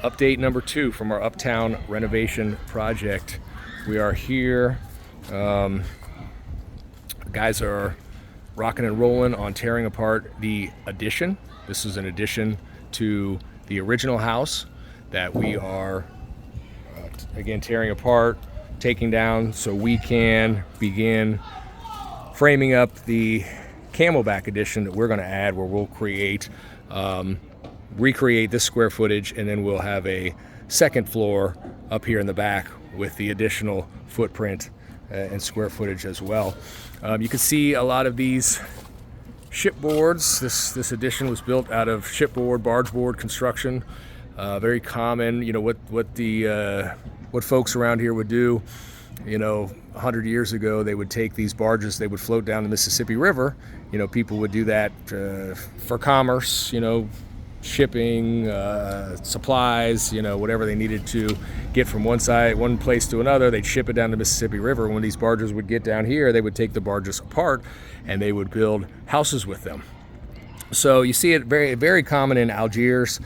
Update number 2 from our Uptown renovation project. We are here. Guys are rocking and rolling on tearing apart the addition. This is an addition to the original house that we are again tearing apart, taking down so we can begin framing up the camelback addition that we're going to add, where we'll recreate this square footage, and then we'll have a second floor up here in the back with the additional footprint and square footage as well. You can see a lot of these shipboards. This addition was built out of shipboard, barge board construction. Very common. You know what folks around here would do. 100 years ago, they would take these barges, they would float down the Mississippi River. People would do that for commerce, shipping, supplies, whatever they needed to get from one place to another. They'd ship it down the Mississippi River. When these barges would get down here, they would take the barges apart and they would build houses with them. So you see it very, very common in Algiers.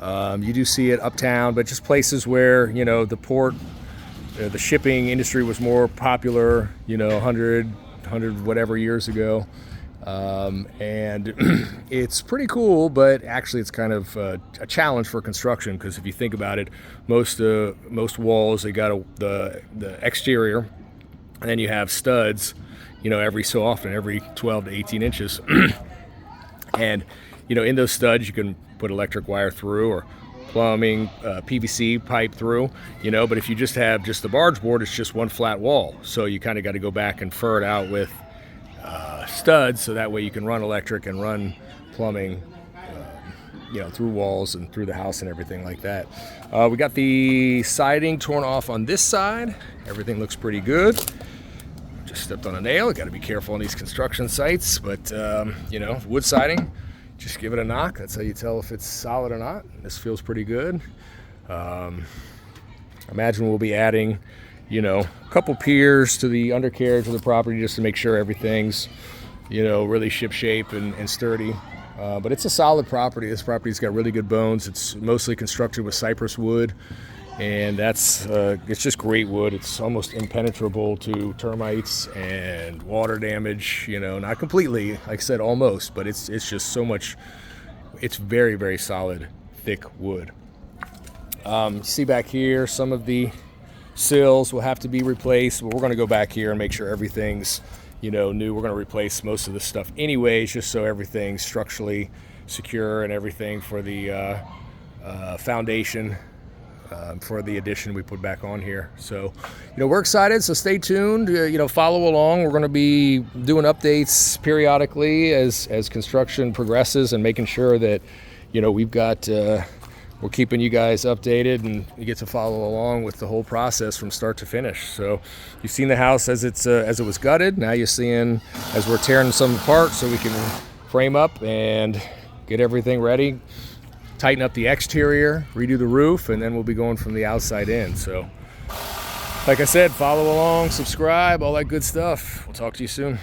You do see it uptown, but just places where, the port, the shipping industry was more popular, 100 whatever years ago. And it's pretty cool, but actually it's kind of a challenge for construction, because if you think about it, most walls, they got the exterior, and then you have studs, every so often, every 12 to 18 inches. And, in those studs, you can put electric wire through, or plumbing, PVC pipe through, but if you just have the barge board, it's just one flat wall. So you kind of got to go back and fur it out with studs, so that way you can run electric and run plumbing, through walls and through the house and everything like that. We got the siding torn off on this side. Everything looks pretty good. Just stepped on a nail. Got to be careful on these construction sites, but wood siding, just give it a knock. That's how you tell if it's solid or not. This feels pretty good. Imagine we'll be adding a couple piers to the undercarriage of the property, just to make sure everything's really ship shape and sturdy. But it's a solid property. This property's got really good bones. It's mostly constructed with cypress wood, and it's just great wood. It's almost impenetrable to termites and water damage. Not completely, like I said, almost, but it's just so much. It's very, very solid, thick wood. You see back here, some of the sills will have to be replaced, but we're going to go back here and make sure everything's new. We're going to replace most of this stuff anyways, just so everything's structurally secure and everything for the foundation for the addition we put back on here. So we're excited, so stay tuned. Follow along. We're going to be doing updates periodically as construction progresses, and making sure that we've got we're keeping you guys updated, and you get to follow along with the whole process from start to finish. So you've seen the house as it was gutted. Now you're seeing as we're tearing some apart, so we can frame up and get everything ready, tighten up the exterior, redo the roof, and then we'll be going from the outside in. So like I said, follow along, subscribe, all that good stuff. We'll talk to you soon.